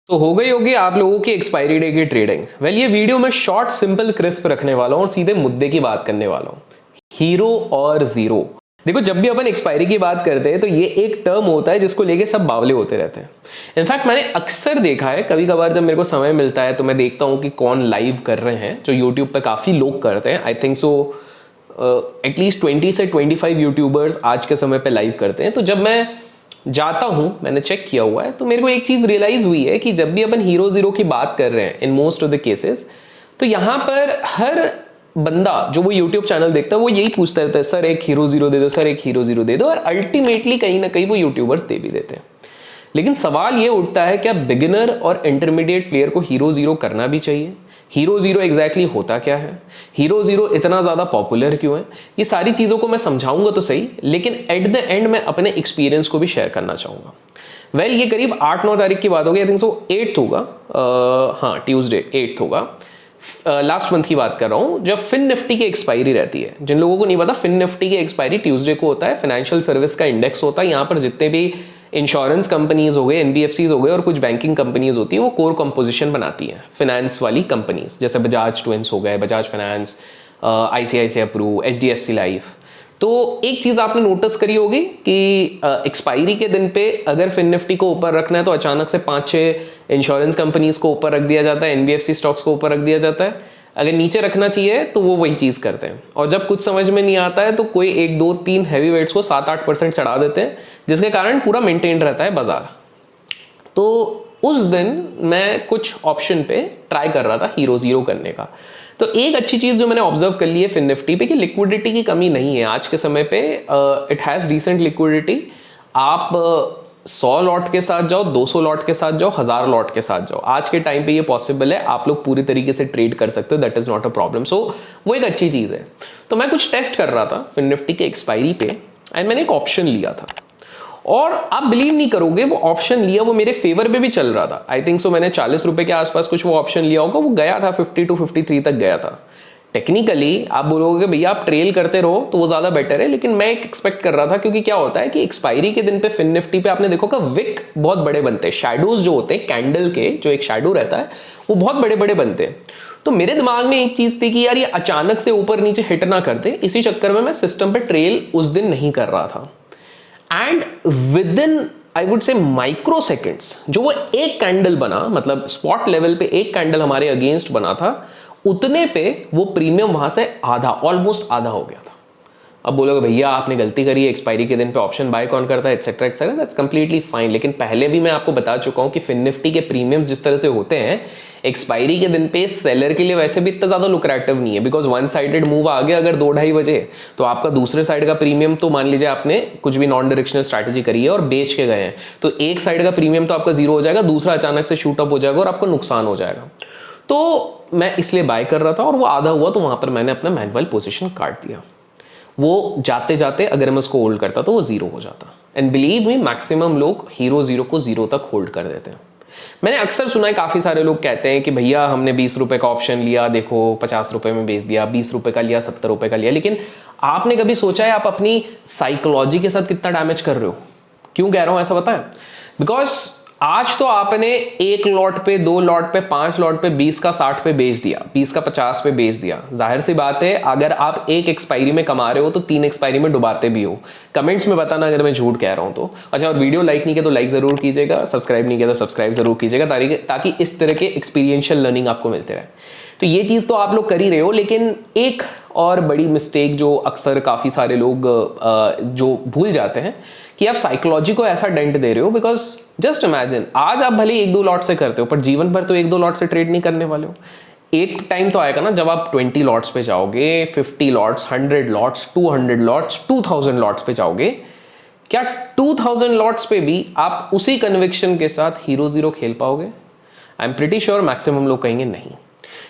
तो हो गई होगी आप लोगों की एक्सपायरी डे की ट्रेडिंग। ये वीडियो में शॉर्ट सिंपल क्रिस्प रखने वाला हूं और सीधे मुद्दे की बात करने वाला हूं, हीरो और जीरो। देखो, जब भी अपन एक्सपायरी की बात करते हैं तो ये एक टर्म होता है जिसको लेके सब बावले होते रहते हैं। इनफैक्ट मैंने अक्सर देखा है, कभी कभार जब मेरे को समय मिलता है तो मैं देखता हूं कि कौन लाइव कर रहे हैं, जो यूट्यूब पे काफी लोग करते हैं। आई थिंक सो एटलीस्ट 20 से 25 यूट्यूबर्स आज के समय पे लाइव करते हैं। तो जब मैं जाता हूं, मैंने चेक किया हुआ है, तो मेरे को एक चीज रियलाइज हुई है कि जब भी अपन हीरो जीरो की बात कर रहे हैं in most of the cases, तो यहां पर हर बंदा जो वो यूट्यूब चैनल देखता है वो यही पूछता रहता है, सर एक हीरो जीरो दे दो, सर एक हीरो जीरो दे दो। और अल्टीमेटली कहीं ना कहीं वो यूट्यूबर्स दे भी देते हैं। लेकिन सवाल ये उठता है, क्या बिगिनर और इंटरमीडिएट प्लेयर को हीरो जीरो करना भी चाहिए? हीरो जीरो एग्जैक्टली होता क्या है? हीरो जीरो इतना ज्यादा पॉपुलर क्यों है? ये सारी चीजों को मैं समझाऊंगा तो सही, लेकिन एट द एंड मैं अपने एक्सपीरियंस को भी शेयर करना चाहूंगा। ये करीब 8-9 तारीख की बात होगी, आई थिंक सो 8th होगा, हाँ ट्यूसडे 8th होगा। लास्ट मंथ की बात कर रहा हूं, जब फिन निफ्टी की एक्सपायरी रहती है। जिन लोगों को नहीं पता, फिन निफ्टी की एक्सपायरी ट्यूसडे को होता है। फाइनेंशियल सर्विस का इंडेक्स होता है। यहाँ पर जितने भी इंश्योरेंस कंपनीज हो गए, एनबीएफसीज हो गए और कुछ बैंकिंग कंपनीज होती है, वो कोर कंपोजिशन बनाती हैं फिनेंस वाली कंपनीज, जैसे बजाज ट्विंस हो गए, Bajaj finance, ICICI pru, HDFC life. तो एक चीज आपने नोटिस करी होगी कि एक्सपायरी के दिन पे अगर फिन निफ्टी को ऊपर रखना है तो अचानक से 5-6 इंश्योरेंस कंपनीज को ऊपर रख दिया जाता है, एनबीएफसी स्टॉक्स को ऊपर रख दिया जाता है। अगर नीचे रखना चाहिए तो वो वही चीज करते हैं। और जब कुछ समझ में नहीं आता है तो कोई 1-2-3 हैवी वेट्स को 7-8% चढ़ा देते हैं, जिसके कारण पूरा मेंटेन रहता है बाजार। तो उस दिन मैं कुछ ऑप्शन पे ट्राई कर रहा था हीरो जीरो करने का। तो एक अच्छी चीज जो मैंने ऑब्जर्व कर ली है फिन निफ्टी पे, कि लिक्विडिटी की कमी नहीं है आज के समय पे। It has decent liquidity. आप 100 लॉट के साथ जाओ, 200 लॉट के साथ जाओ, 1000 लॉट के साथ जाओ, आज के टाइम पे ये पॉसिबल है। आप लोग पूरी तरीके से ट्रेड कर सकते हो, that is not a problem. So वो एक अच्छी चीज है। तो मैं कुछ टेस्ट कर रहा था फिन निफ्टी के एक्सपायरी पे, एंड मैंने एक ऑप्शन लिया था। और आप बिलीव नहीं करोगे, वो ऑप्शन लिया, वो मेरे फेवर पे भी चल रहा था। आई थिंक सो मैंने 40 रुपए के आसपास कुछ वो ऑप्शन लिया होगा, वो गया था 52-53 तक गया था। टेक्निकली आप बोलोगे भैया आप ट्रेल करते रहो तो वो ज्यादा बेटर है, लेकिन मैं एक एक्सपेक्ट कर रहा था, क्योंकि क्या होता है कि एक्सपायरी के दिन पे फिन निफ्टी पे आपने देखो का विक बहुत बड़े बनते हैं, शैडोज जो होते हैं कैंडल के, जो एक शैडो रहता है वो बहुत बड़े बड़े बनते हैं। तो मेरे दिमाग में एक चीज थी कि यार ये अचानक से ऊपर नीचे हिट ना कर दे, इसी चक्कर में मैं सिस्टम पे ट्रेल उस दिन नहीं कर रहा था। And with in I would say micro seconds जो वो एक कैंडल बना, मतलब स्पॉट लेवल पे एक कैंडल हमारे अगेंस्ट बना था, उतने पे वो प्रीमियम वहां से आधा, ऑलमोस्ट आधा हो गया था। अब बोलोगे भैया आपने गलती करी है, एक्सपायरी के दिन पे ऑप्शन बाय कौन करता है, etcetera etcetera, that's completely fine. लेकिन पहले भी मैं आपको बता चुका हूं कि फिन निफ्टी के प्रीमियम्स जिस तरह से होते हैं, एक्सपायरी के दिन पे सेलर के लिए वैसे भी इतना ज्यादा लुक्रेटिव नहीं है, बिकॉज वन साइडेड मूव आ गया अगर 2-2:30 बजे, तो आपका दूसरे साइड का प्रीमियम, तो मान लीजिए आपने कुछ भी नॉन डायरेक्शनल स्ट्रैटेजी करी है और बेच के गए हैं, तो एक साइड का प्रीमियम तो आपका जीरो हो जाएगा, दूसरा अचानक से शूट अप हो जाएगा और आपको नुकसान हो जाएगा। तो मैं इसलिए बाय कर रहा था और वो आधा हुआ, तो वहां पर मैंने अपना मैनुअल पोजीशन काट दिया। वो जाते जाते अगर मैं उसको होल्ड करता तो वो जीरो हो जाता। एंड बिलीव मी, मैक्सिमम लोग हीरो जीरो को जीरो तक होल्ड कर देते हैं। मैंने अक्सर सुना है, काफी सारे लोग कहते हैं कि भैया हमने 20 रुपए का ऑप्शन लिया, देखो 50 रुपए में बेच दिया, 20 रुपए का लिया, 70 रुपए का लिया। लेकिन आपने कभी सोचा है आप अपनी साइकोलॉजी के साथ कितना डैमेज कर रहे हो? क्यों कह रहा हूं ऐसा पता है? बिकॉज आज तो आपने 1 लॉट पे, 2 लॉट पे, 5 लॉट पे 20 का 60 पे बेच दिया, 20 का 50 पे बेच दिया। जाहिर सी बात है, अगर आप एक एक्सपायरी में कमा रहे हो तो 3 एक्सपायरी में डुबाते भी हो। कमेंट्स में बताना अगर मैं झूठ कह रहा हूं तो। अच्छा, और वीडियो लाइक नहीं किया तो लाइक जरूर कीजिएगा, सब्सक्राइब नहीं किया तो सब्सक्राइब जरूर कीजिएगा, ताकि इस तरह के एक्सपीरियंशियल लर्निंग आपको मिलते रहे। तो ये चीज तो आप लोग कर ही रहे हो, लेकिन एक और बड़ी मिस्टेक जो अक्सर काफी सारे लोग जो भूल जाते हैं, कि आप साइकोलॉजी को ऐसा डेंट दे रहे हो। बिकॉज जस्ट इमेजिन, आज आप भले 1-2 लॉट से करते हो, पर जीवन भर तो 1-2 लॉट से ट्रेड नहीं करने वाले हो। एक टाइम तो आएगा ना जब आप 20 लॉट्स पे जाओगे, 50 लॉट्स, 100 लॉट्स, 200 लॉट्स, 2000 लॉट्स पे जाओगे। क्या 2000 लॉट्स पे भी आप उसी कन्विक्शन के साथ हीरो जीरो खेल पाओगे? I am pretty sure maximum लोग कहेंगे नहीं।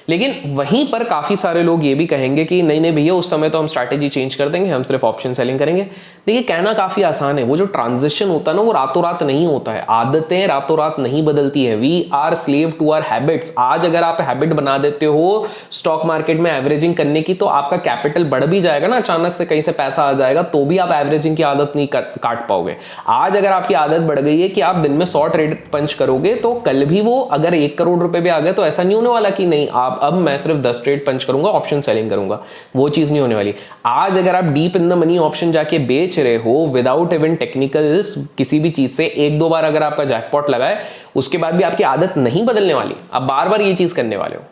लेकिन वहीं पर काफ़ी सारे लोग ये भी कहेंगे कि नहीं नहीं भैया उस समय तो हम स्ट्रैटेजी चेंज कर देंगे, हम सिर्फ ऑप्शन सेलिंग करेंगे। देखिए कहना काफ़ी आसान है, वो जो ट्रांजिशन होता है ना वो रातों रात नहीं होता है, आदतें रातों रात नहीं बदलती है। We are slave to our habits. आज अगर आप हैबिट बना देते हो स्टॉक मार्केट में एवरेजिंग करने की, तो आपका कैपिटल बढ़ भी जाएगा ना, अचानक से कहीं से पैसा आ जाएगा तो भी आप एवरेजिंग की आदत नहीं काट पाओगे। आज अगर आपकी आदत बढ़ गई है कि आप दिन में 100 ट्रेड पंच करोगे, तो कल भी वो अगर 1 करोड़ रुपए भी आ गए तो ऐसा नहीं होने वाला कि नहीं आप अब मैं सिर्फ 10 ट्रेड पंच करूंगा, ऑप्शन सेलिंग करूंगा, वो चीज नहीं होने वाली। आज अगर आप deep in the money option जाके बेच रहे हो विदाउट इवन टेक्निकल्स किसी भी चीज से, 1-2 बार अगर आपका जैकपॉट लगा है उसके बाद भी आपकी आदत नहीं बदलने वाली, आप बार बार ये चीज करने वाले हो,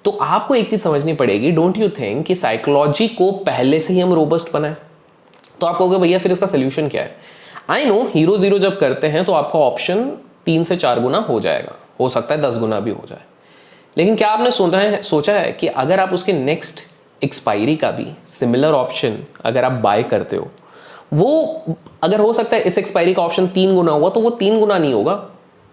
तो आपको एक चीज समझनी पड़ेगी। डोंट यू थिंक कि साइकोलॉजी को पहले से ही हम रोबस्ट बनाए? तो आप कहोगे भैया फिर इसका सोल्यूशन क्या है? आई नो हीरो जीरो जब करते हैं तो आपका ऑप्शन 3 से 4 गुना हो जाएगा, हो सकता है 10 गुना भी हो जाए, लेकिन क्या आपने सोचा है कि अगर आप उसके नेक्स्ट एक्सपायरी का भी सिमिलर ऑप्शन अगर आप बाय करते हो, वो अगर हो सकता है इस एक्सपायरी का ऑप्शन 3 गुना हुआ तो वो 3 गुना नहीं होगा,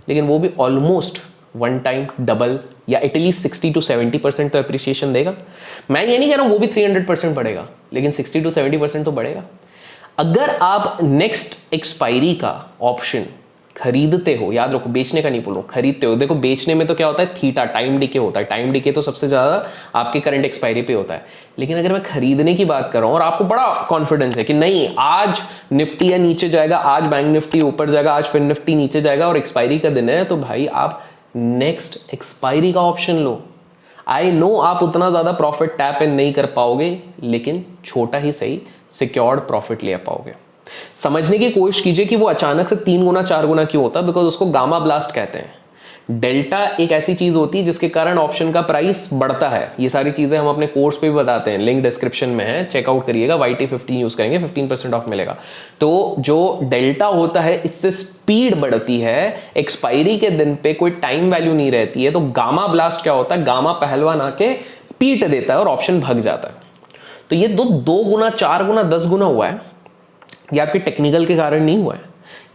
लेकिन वो भी ऑलमोस्ट 1 टाइम डबल या एटलीस्ट 60 to 70% तो एप्रिसिएशन देगा। मैं ये नहीं कह रहा हूं वो भी 300% बढ़ेगा, लेकिन 60 to 70% तो बढ़ेगा। अगर आप नेक्स्ट एक्सपायरी का ऑप्शन खरीदते हो, याद रखो बेचने का नहीं बोल रहा हूं, खरीदते हो। देखो बेचने में तो क्या होता है, थीटा टाइम डिके होता है, टाइम डिके तो सबसे ज्यादा आपके करंट एक्सपायरी पे होता है। लेकिन अगर मैं खरीदने की बात कर रहा हूं और आपको बड़ा कॉन्फिडेंस है कि नहीं आज निफ्टी या नीचे जाएगा, आज बैंक निफ्टी ऊपर जाएगा, आज फिर निफ्टी नीचे जाएगा और एक्सपायरी का दिन है, तो भाई आप नेक्स्ट एक्सपायरी का ऑप्शन लो। आई नो आप उतना ज्यादा प्रॉफिट टैप इन नहीं कर पाओगे, लेकिन छोटा ही सही सिक्योर्ड प्रॉफिट ले पाओगे। समझने की कोशिश कीजिए कि वो अचानक से 3 गुना 4 गुना क्यों होता है, बिकॉज उसको गामा ब्लास्ट कहते हैं। डेल्टा एक ऐसी चीज होती है जिसके कारण ऑप्शन का प्राइस बढ़ता है। ये सारी चीजें हम अपने कोर्स पे भी बताते हैं, लिंक डिस्क्रिप्शन में है, चेकआउट करिएगा। YT15 यूज करेंगे 15% ऑफ मिलेगा। तो जो डेल्टा होता है इससे स्पीड बढ़ती है, एक्सपायरी के दिन पे कोई टाइम वैल्यू नहीं रहती है। तो गामा ब्लास्ट क्या होता है, गामा पहलवान आके पीट देता है और ऑप्शन भाग जाता है। तो ये 2 गुना 4 गुना 10 गुना हुआ है, ये आपके टेक्निकल के कारण नहीं हुआ है,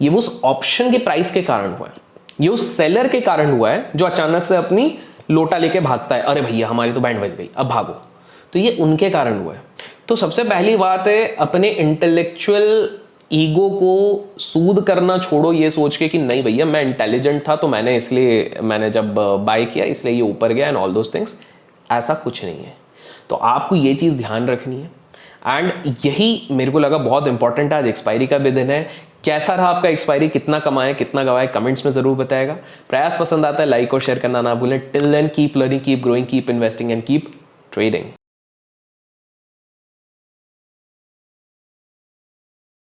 ये उस ऑप्शन के प्राइस के कारण हुआ है, ये उस सेलर के कारण हुआ है जो अचानक से अपनी लोटा लेके भागता है, अरे भैया हमारी तो बैंड बज गई अब भागो, तो ये उनके कारण हुआ है। तो सबसे पहली बात है अपने इंटेलेक्चुअल ईगो को सूद करना छोड़ो, ये सोच के कि नहीं भैया मैं इंटेलिजेंट था तो मैंने जब बाय किया इसलिए ये ऊपर गया एंड ऑल दोस थिंग्स। ऐसा कुछ नहीं है। तो आपको ये चीज ध्यान रखनी है एंड यही मेरे को लगा बहुत इंपॉर्टेंट है। आज एक्सपायरी का भी दिन है। कैसा रहा आपका एक्सपायरी, कितना कमाए कितना गवाए, कमेंट्स में जरूर बताएगा। प्रयास पसंद आता है लाइक और शेयर करना ना भूलें। Till then keep learning, keep growing, keep investing and keep trading.